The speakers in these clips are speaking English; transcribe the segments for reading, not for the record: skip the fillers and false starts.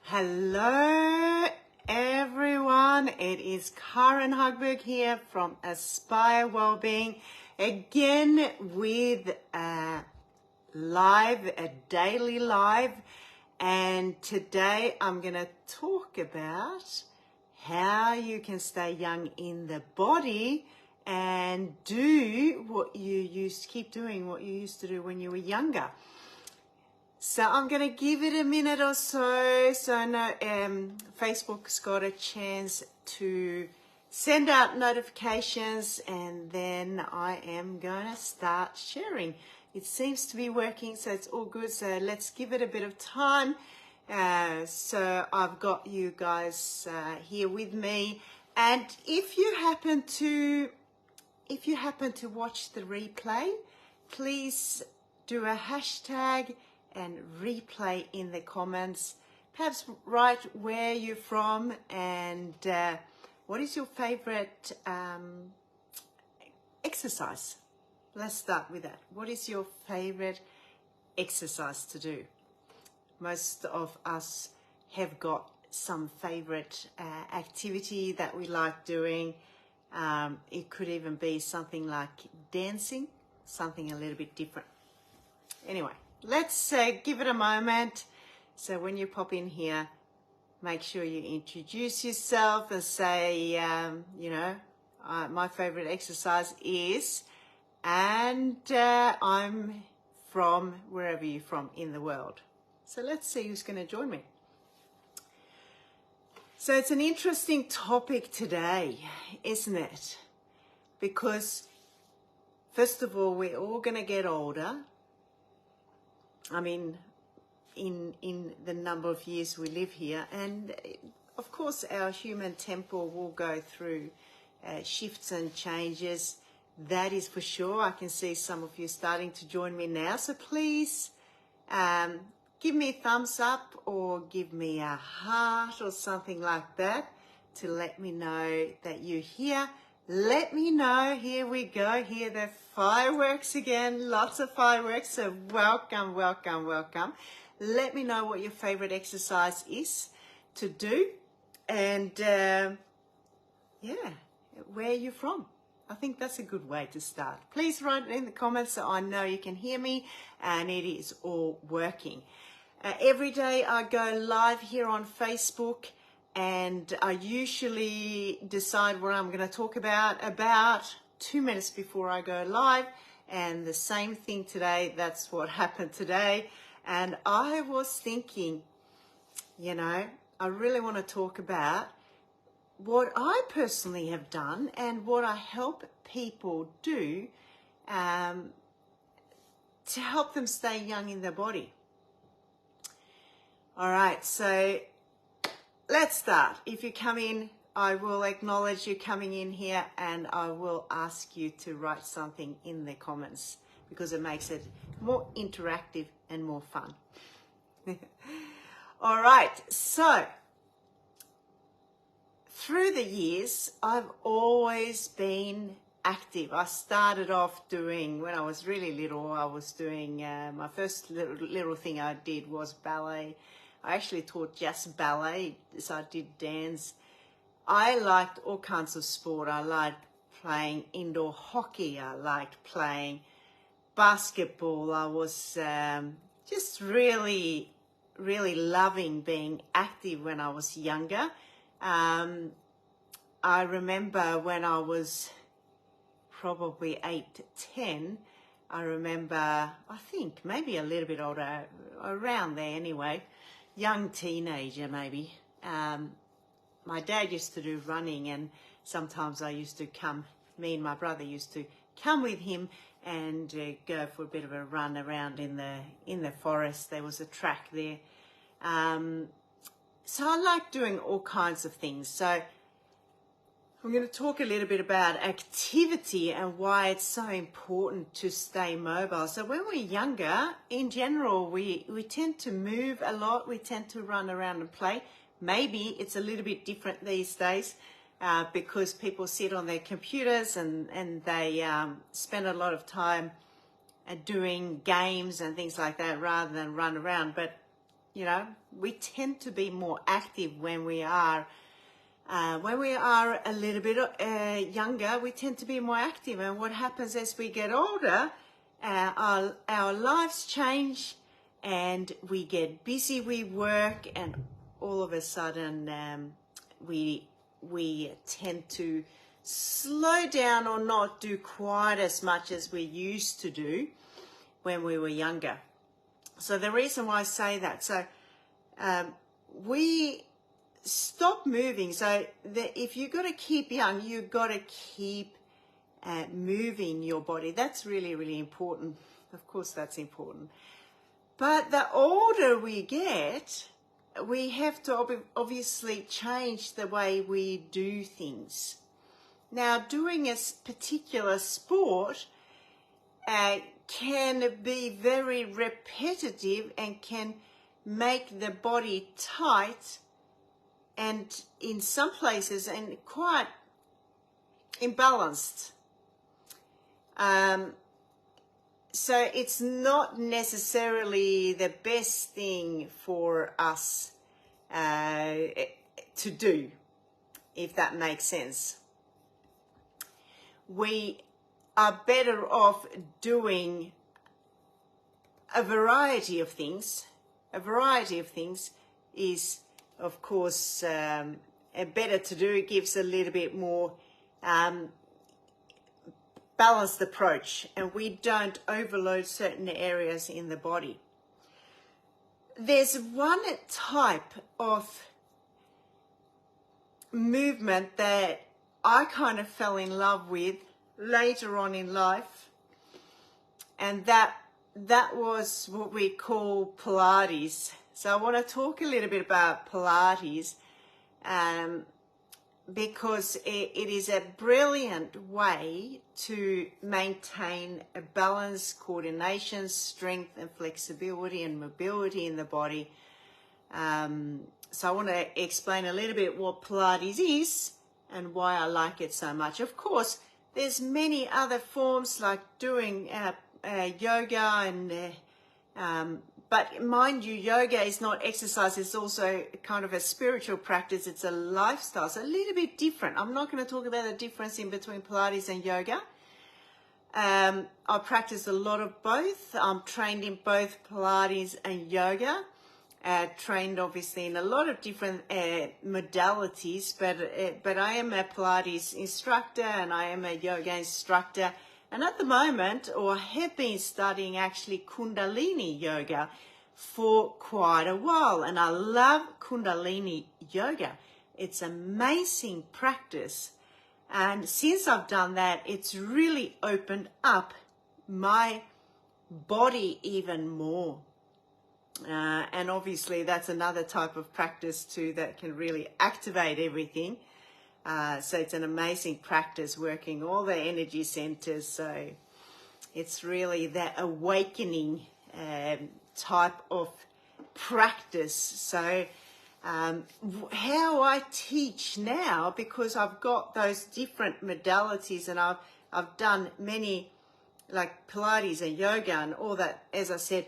Hello everyone, it is Karin Hagberg here from Aspire Wellbeing, again with a daily live, and today I'm going to talk about how you can stay young in the body and do what you keep doing what you used to do when you were younger. So I'm going to give it a minute or so. So I know Facebook's got a chance to send out notifications, and then I am going to start sharing. It seems to be working, so it's all good. So let's give it a bit of time. So I've got you guys here with me, and if you happen to watch the replay, please do a hashtag and replay in the comments. Perhaps write where you're from and what is your favorite exercise. Let's start with that. What is your favorite exercise to do? Most of us have got some favorite activity that we like doing. It could even be something like dancing, something a little bit different. Anyway, let's give it a moment. So when you pop in here, make sure you introduce yourself and say, my favorite exercise is, and I'm from wherever you're from in the world. So let's see who's going to join me. So it's an interesting topic today, isn't it? Because first of all, we're all going to get older. I mean, in the number of years we live here, and of course our human temple will go through shifts and changes. That is for sure. I can see some of you starting to join me now, so please give me a thumbs up or give me a heart or something like that to let me know that you're here. Let me know. Here we go. Here the fireworks again. Lots of fireworks. So welcome, welcome, welcome. Let me know what your favorite exercise is to do, and where you're from. I think that's a good way to start. Please write it in the comments so I know you can hear me and it is all working. Every day I go live here on Facebook, and I usually decide what I'm going to talk about 2 minutes before I go live. And the same thing today, that's what happened today. And I was thinking, I really want to talk about what I personally have done and what I help people do to help them stay young in their body. All right, so let's start. If you come in, I will acknowledge you coming in here, and I will ask you to write something in the comments because it makes it more interactive and more fun. All right, so through the years, I've always been active. I started off doing, when I was really little, I was doing, my first little thing I did was ballet. I actually taught just ballet, so I did dance. I liked all kinds of sport. I liked playing indoor hockey. I liked playing basketball. I was just really, really loving being active when I was younger. I remember when I was probably 8, 10, I remember, I think maybe a little bit older, around there anyway, young teenager maybe. My dad used to do running, and sometimes I used to come, me and my brother used to come with him and go for a bit of a run around in the forest. There was a track there. So I like doing all kinds of things. So I'm going to talk a little bit about activity and why it's so important to stay mobile. So when we're younger, in general, we tend to move a lot. We tend to run around and play. Maybe it's a little bit different these days because people sit on their computers and they spend a lot of time doing games and things like that rather than run around. But You know, we tend to be more active when we are a little bit younger. We tend to be more active, and what happens as we get older, our lives change, and we get busy with work, and all of a sudden we tend to slow down or not do quite as much as we used to do when we were younger. So the reason why I say that, so we stop moving. So if you've got to keep young, you've got to keep moving your body. That's really, really important. Of course, that's important. But the older we get, we have to obviously change the way we do things. Now, doing a particular sport can be very repetitive and can make the body tight, and in some places and quite imbalanced. So it's not necessarily the best thing for us to do, if that makes sense. We are better off doing a variety of things. A variety of things is, of course, better to do. It gives a little bit more balanced approach, and we don't overload certain areas in the body. There's one type of movement that I kind of fell in love with later on in life, and that was what we call Pilates. So I want to talk a little bit about Pilates because it is a brilliant way to maintain a balance, coordination, strength and flexibility and mobility in the body. So I want to explain a little bit what Pilates is and why I like it so much. Of course, there's many other forms like doing yoga and but mind you, yoga is not exercise. It's also kind of a spiritual practice. It's a lifestyle. So a little bit different. I'm not going to talk about the difference in between Pilates and yoga. I practice a lot of both. I'm trained in both Pilates and yoga. Trained obviously in a lot of different modalities, but I am a Pilates instructor and I am a yoga instructor. And at the moment, or have been studying actually Kundalini yoga for quite a while. And I love Kundalini yoga. It's amazing practice. And since I've done that, it's really opened up my body even more. And obviously that's another type of practice too that can really activate everything. So it's an amazing practice, working all the energy centers. So it's really that awakening type of practice. So how I teach now, because I've got those different modalities and I've done many like Pilates and yoga and all that, as I said,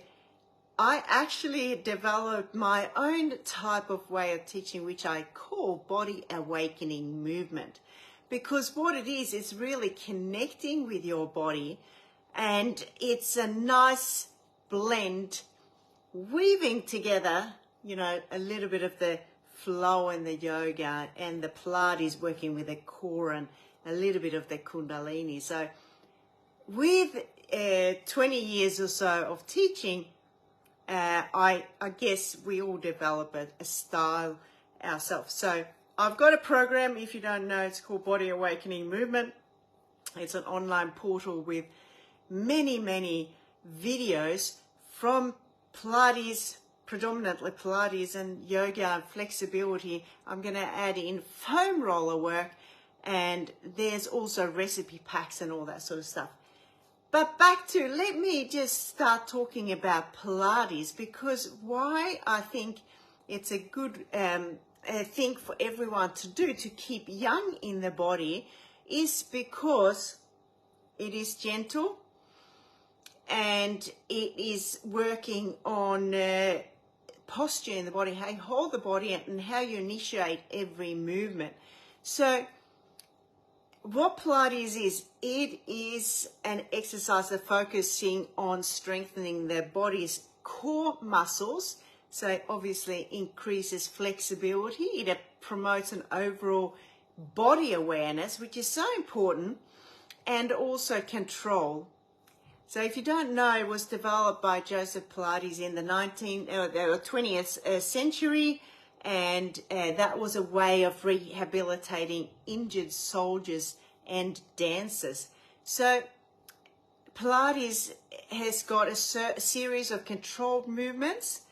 I actually developed my own type of way of teaching, which I call body awakening movement. Because what it is, it's really connecting with your body, and it's a nice blend, weaving together, you know, a little bit of the flow and the yoga and the Pilates, working with the core, and a little bit of the Kundalini. So with 20 years or so of teaching, I guess we all develop a style ourselves. So I've got a program, if you don't know, it's called Body Awakening Movement. It's an online portal with many, many videos from Pilates, predominantly Pilates and yoga and flexibility. I'm going to add in foam roller work, and there's also recipe packs and all that sort of stuff. But back to, let me just start talking about Pilates, because why I think it's a good thing for everyone to do to keep young in the body is because it is gentle and it is working on posture in the body, how you hold the body, and how you initiate every movement. So what Pilates is, it is an exercise that focusing on strengthening the body's core muscles. So it obviously increases flexibility. It promotes an overall body awareness, which is so important, and also control. So if you don't know, it was developed by Joseph Pilates in the 20th century, and that was a way of rehabilitating injured soldiers and dancers. So Pilates has got a series of controlled movements,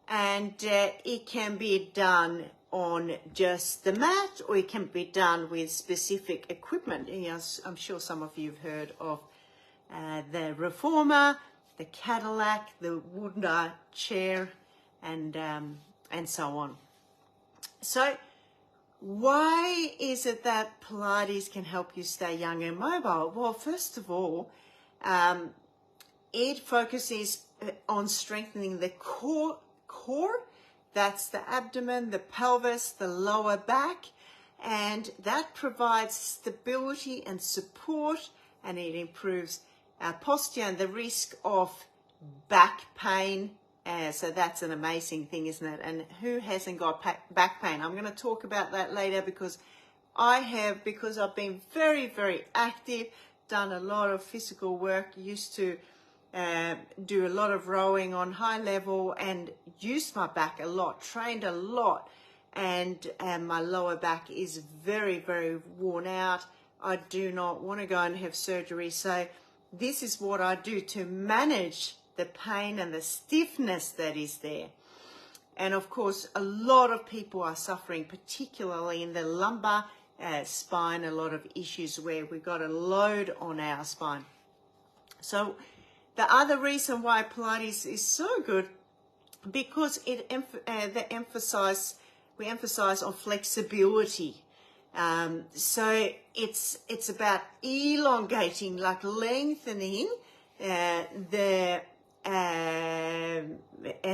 and it can be done on just the mat, or it can be done with specific equipment. I'm sure some of you have heard of the Reformer, the Cadillac, the Wunda chair, and so on. So why is it that Pilates can help you stay young and mobile? Well, first of all, it focuses on strengthening the core. That's the abdomen, the pelvis, the lower back, and that provides stability and support, and it improves our posture and the risk of back pain. So that's an amazing thing, isn't it? And who hasn't got back pain? I'm going to talk about that later, because I've been very, very active, done a lot of physical work, used to do a lot of rowing on high level, and used my back a lot, trained a lot, and my lower back is very, very worn out. I do not want to go and have surgery, so this is what I do to manage the pain and the stiffness that is there. And of course, a lot of people are suffering, particularly in the lumbar spine, a lot of issues where we've got a load on our spine. So the other reason why Pilates is so good, because we emphasize on flexibility. So it's about elongating, like lengthening and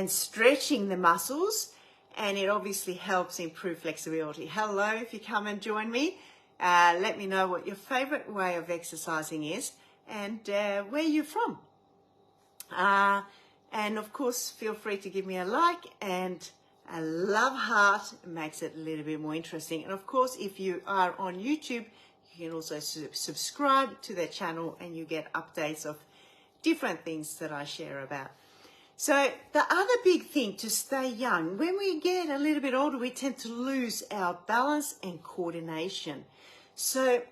stretching the muscles, and it obviously helps improve flexibility. Hello, if you come and join me, let me know what your favorite way of exercising is, and where you're from. And of course, feel free to give me a like, and a love heart makes it a little bit more interesting. And of course, if you are on YouTube, you can also subscribe to their channel, and you get updates of different things that I share about. So the other big thing to stay young, when we get a little bit older, we tend to lose our balance and coordination. So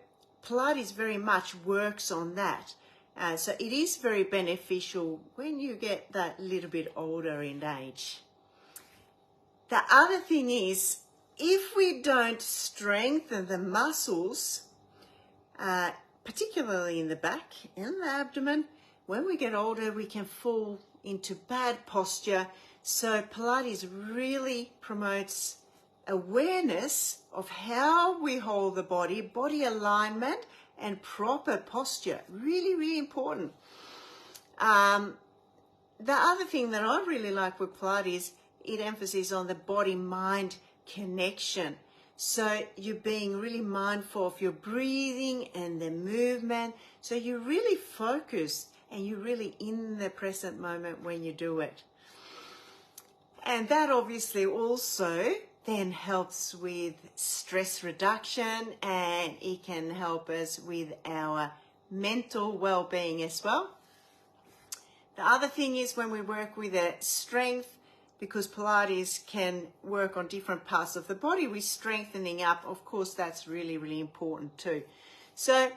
Pilates very much works on that. So it is very beneficial when you get that little bit older in age. The other thing is, if we don't strengthen the muscles, particularly in the back and the abdomen, when we get older, we can fall into bad posture. So Pilates really promotes awareness of how we hold the body alignment, and proper posture. Really, really important. The other thing that I really like with Pilates, it emphasizes on the body-mind connection. So you're being really mindful of your breathing and the movement. So you're really focused, and you're really in the present moment when you do it. And that obviously also then helps with stress reduction, and it can help us with our mental well-being as well. The other thing is, when we work with a strength, because Pilates can work on different parts of the body, we're strengthening up. Of course, that's really, really important too. So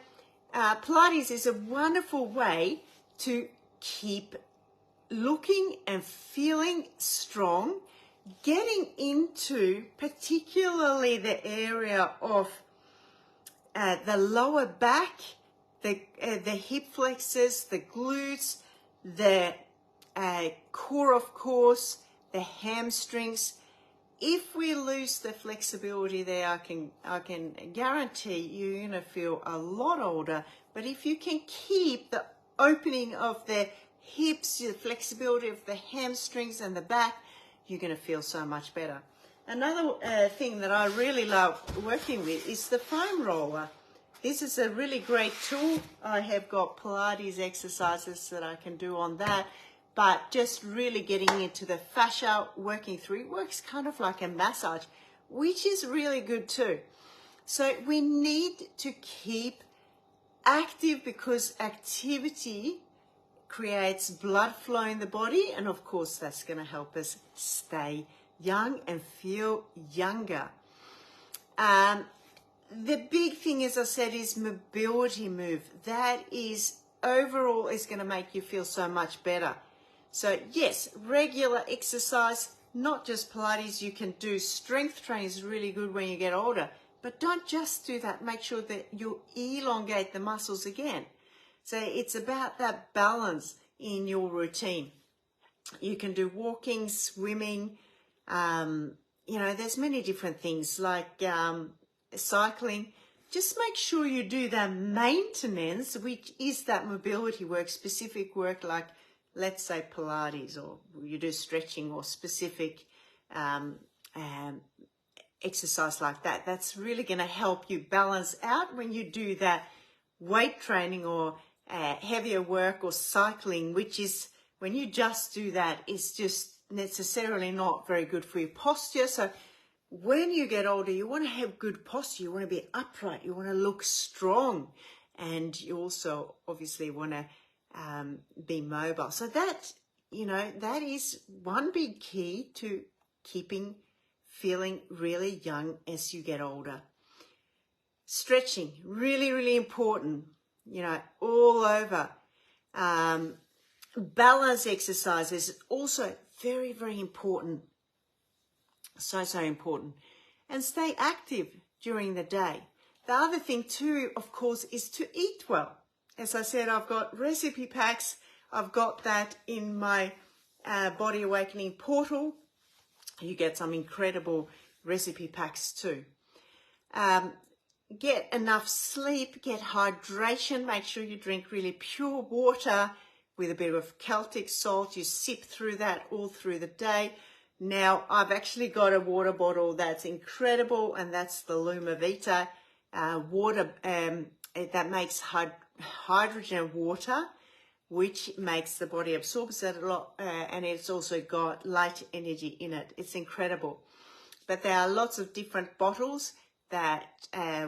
Pilates is a wonderful way to keep looking and feeling strong, getting into particularly the area of the lower back, the hip flexors, the glutes, the core, of course, the hamstrings. If we lose the flexibility there, I can guarantee you're going to feel a lot older. But if you can keep the opening of the hips, the flexibility of the hamstrings and the back, you're going to feel so much better. Another thing that I really love working with is the foam roller. This is a really great tool. I have got Pilates exercises that I can do on that, but just really getting into the fascia, working through, it works kind of like a massage, which is really good too. So we need to keep active because activity creates blood flow in the body, and of course that's going to help us stay young and feel younger. The big thing, as I said, is mobility move. That is overall is going to make you feel so much better. So yes, regular exercise, not just Pilates. You can do strength training, is really good when you get older, but don't just do that. Make sure that you elongate the muscles again. So it's about that balance in your routine. You can do walking, swimming, there's many different things like cycling. Just make sure you do the maintenance, which is that mobility work, specific work like, let's say, Pilates, or you do stretching or specific exercise like that. That's really going to help you balance out when you do that weight training or heavier work or cycling, which is when you just do that, it's just necessarily not very good for your posture. So when you get older, you want to have good posture. You want to be upright. You want to look strong. And you also obviously want to be mobile. So that, that is one big key to feeling really young as you get older. Stretching, really, really important, all over. Balance exercises also very, very important. So important. And stay active during the day. The other thing too, of course, is to eat well. As I said, I've got recipe packs. I've got that in my Body Awakening portal. You get some incredible recipe packs too. Get enough sleep, get hydration. Make sure you drink really pure water with a bit of Celtic salt. You sip through that all through the day. Now, I've actually got a water bottle that's incredible, and that's the Lumavita water that makes hydrogen water, which makes the body absorbs that a lot, and it's also got light energy in it. It's incredible. But there are lots of different bottles that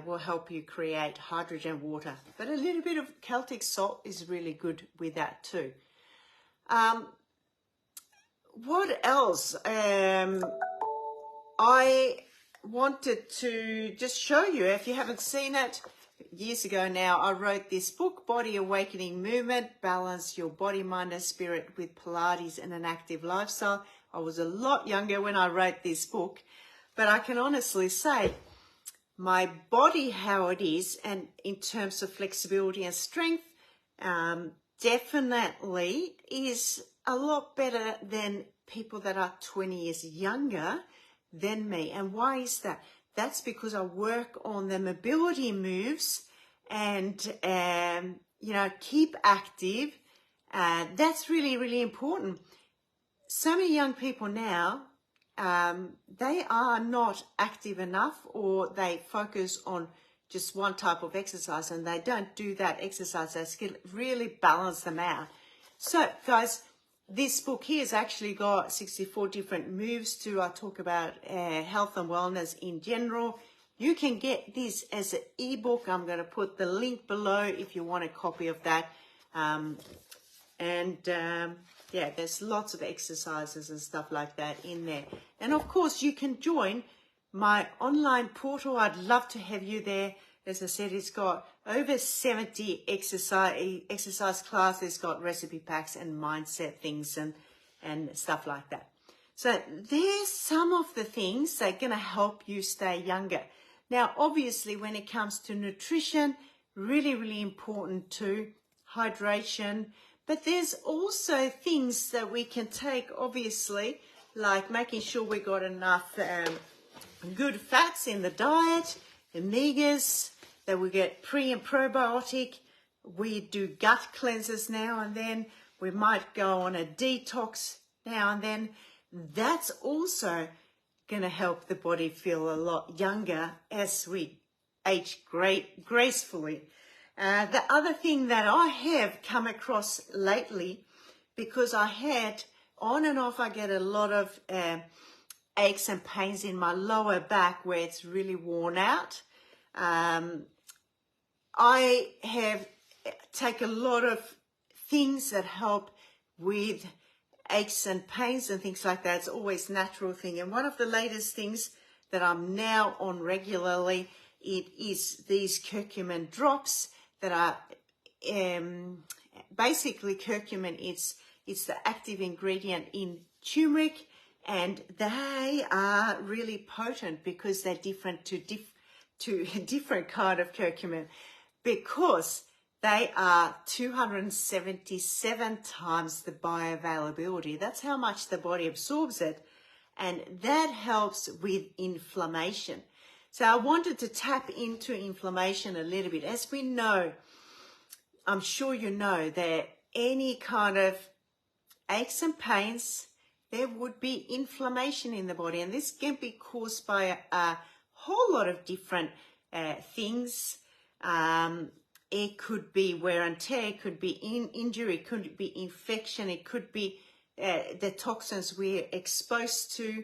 will help you create hydrogen water. But a little bit of Celtic salt is really good with that too. What else? I wanted to just show you, if you haven't seen it, years ago now, I wrote this book, Body Awakening Movement, Balance Your Body, Mind and Spirit with Pilates and an Active Lifestyle. I was a lot younger when I wrote this book, but I can honestly say my body, how it is, and in terms of flexibility and strength, definitely is a lot better than people that are 20 years younger than me. And why is that? That's because I work on the mobility moves and, keep active. That's really, really important. So many young people now, they are not active enough, or they focus on just one type of exercise and they don't do that exercise. They can really balance them out. So, guys, this book here has actually got 64 different moves I talk about health and wellness in general. You can get this as an ebook. I'm going to put the link below if you want a copy of that. There's lots of exercises and stuff like that in there. And of course, you can join my online portal. I'd love to have you there. As I said, it's got over 70 exercise classes. It's got recipe packs and mindset things and stuff like that. So there's some of the things that are going to help you stay younger. Now, obviously, when it comes to nutrition, really, really important too, hydration. But there's also things that we can take, obviously, like making sure we got enough good fats in the diet, omegas, that we get pre and probiotic. We do gut cleanses now and then. We might go on a detox now and then. that's also going to help the body feel a lot younger as we age gracefully. The other thing that I have come across lately, because I had on and off, I get a lot of aches and pains in my lower back where it's really worn out. I have take a lot of things that help with aches and pains and things like that. It's always a natural thing. And one of the latest things that I'm now on regularly, it is these curcumin drops that are basically curcumin. It's the active ingredient in turmeric, and they are really potent because they're different to a different kind of curcumin, because they are 277 times the bioavailability. That's how much the body absorbs it, and that helps with inflammation. So I wanted to tap into inflammation a little bit. As we know, I'm sure you know that any kind of aches and pains, there would be inflammation in the body, and this can be caused by a whole lot of different things. It could be wear and tear, it could be injury, it could be infection, it could be the toxins we're exposed to.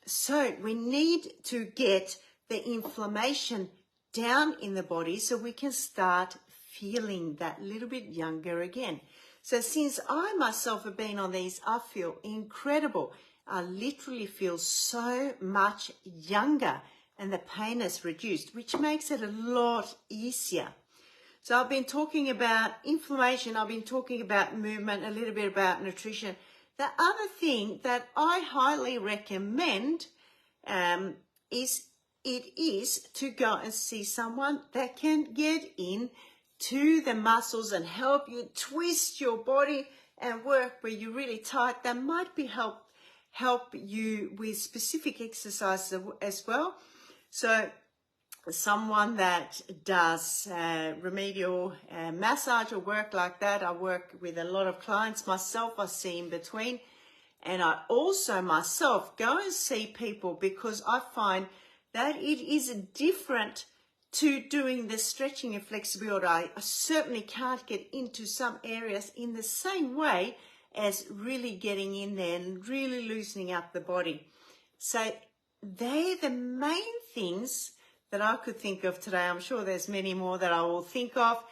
So we need to get the inflammation down in the body so we can start feeling that little bit younger again. So since I myself have been on these, I feel incredible. I literally feel so much younger, and the pain is reduced, which makes it a lot easier. So I've been talking about inflammation, I've been talking about movement, a little bit about nutrition. The other thing that I highly recommend is to go and see someone that can get in to the muscles and help you twist your body and work where you're really tight. That might be help you with specific exercises as well. So someone that does remedial massage or work like that. I work with a lot of clients myself. I see in between, and I also myself go and see people because I find that it is different to doing the stretching and flexibility. I certainly can't get into some areas in the same way as really getting in there and really loosening up the body. So they're the main things that I could think of today. I'm sure there's many more that I will think of,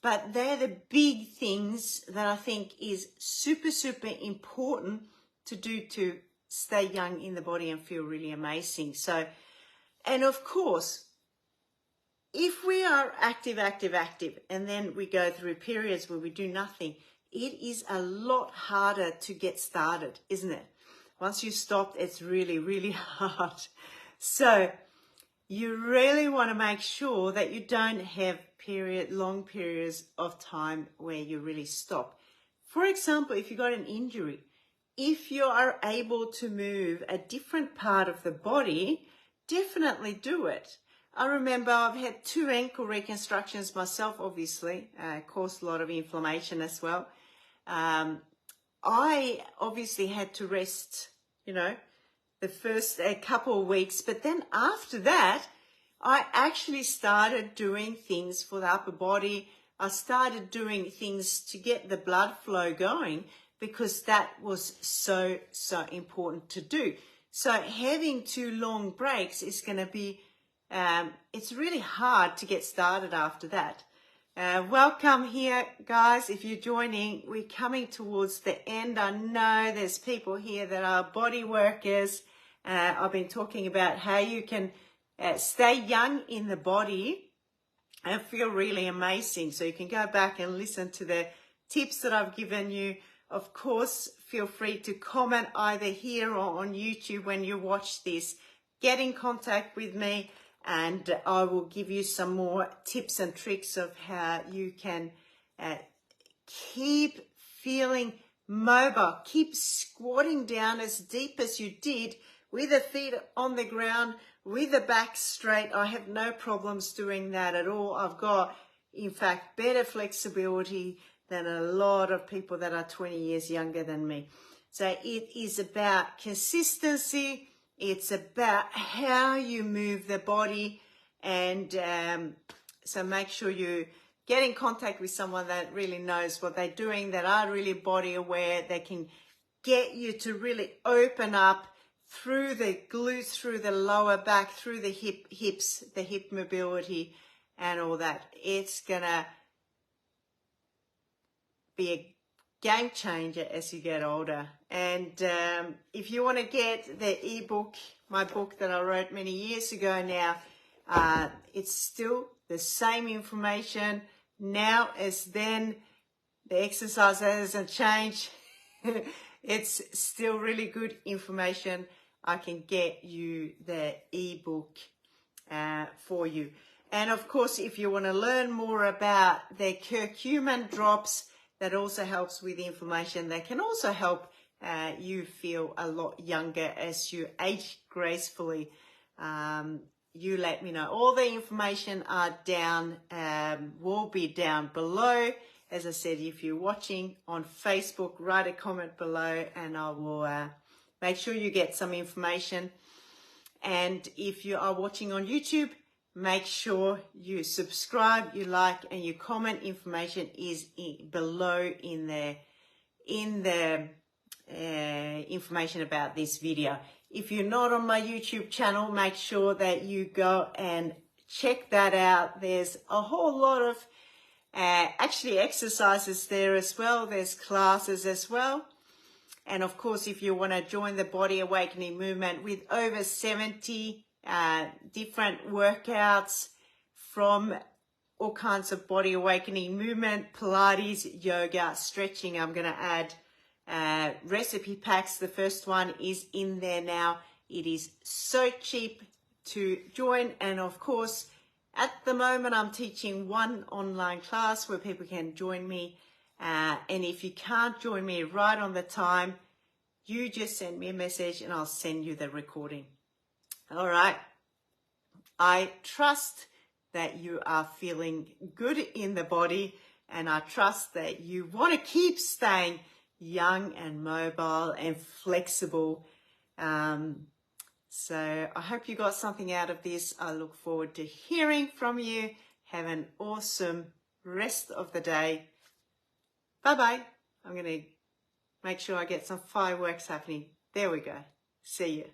but they're the big things that I think is super, super important to do to stay young in the body and feel really amazing. So, and of course, if we are active, and then we go through periods where we do nothing, it is a lot harder to get started, isn't it? Once you stop, it's really, really hard. So you really want to make sure that you don't have long periods of time where you really stop. For example, if you got an injury, if you are able to move a different part of the body, definitely do it. I remember I've had 2 ankle reconstructions myself, obviously, caused a lot of inflammation as well. I obviously had to rest, the first couple of weeks, but then after that, I actually started doing things for the upper body. I started doing things to get the blood flow going because that was so, so important to do. So having 2 long breaks is going to be it's really hard to get started after that. Welcome here, guys. If you're joining, we're coming towards the end. I know there's people here that are body workers. I've been talking about how you can stay young in the body and feel really amazing. So you can go back and listen to the tips that I've given you. Of course, feel free to comment either here or on YouTube when you watch this. Get in contact with me, and I will give you some more tips and tricks of how you can keep feeling mobile, keep squatting down as deep as you did with the feet on the ground, with the back straight. I have no problems doing that at all. I've got, in fact, better flexibility than a lot of people that are 20 years younger than me. So it is about consistency. It's about how you move the body. And so make sure you get in contact with someone that really knows what they're doing, that are really body aware, that can get you to really open up through the glutes, through the lower back, through the hips, the hip mobility and all that. It's gonna be a game changer as you get older. And if you want to get the ebook, my book that I wrote many years ago now, it's still the same information now as then. The exercise hasn't changed. It's still really good information. I can get you the ebook for you. And of course, if you want to learn more about the curcumin drops, that also helps with inflammation. That can also help you feel a lot younger as you age gracefully. You let me know. All the information are down, will be down below. As I said, if you're watching on Facebook, write a comment below and I will make sure you get some information. And if you are watching on YouTube, make sure you subscribe, you like, and you comment. Information is below in the information about this video. If you're not on my YouTube channel, make sure that you go and check that out. There's a whole lot of actually exercises there as well. There's classes as well. And of course, if you want to join the Body Awakening movement with over 70 different workouts from all kinds of body awakening movement, Pilates, yoga, stretching. I'm going to add recipe packs. The first one is in there now. It is so cheap to join. And of course, at the moment, I'm teaching one online class where people can join me. And if you can't join me right on the time, you just send me a message and I'll send you the recording. All right. I trust that you are feeling good in the body, and I trust that you want to keep staying young and mobile and flexible. So I hope you got something out of this. I look forward to hearing from you. Have an awesome rest of the day. Bye-bye. I'm going to make sure I get some fireworks happening. There we go. See you.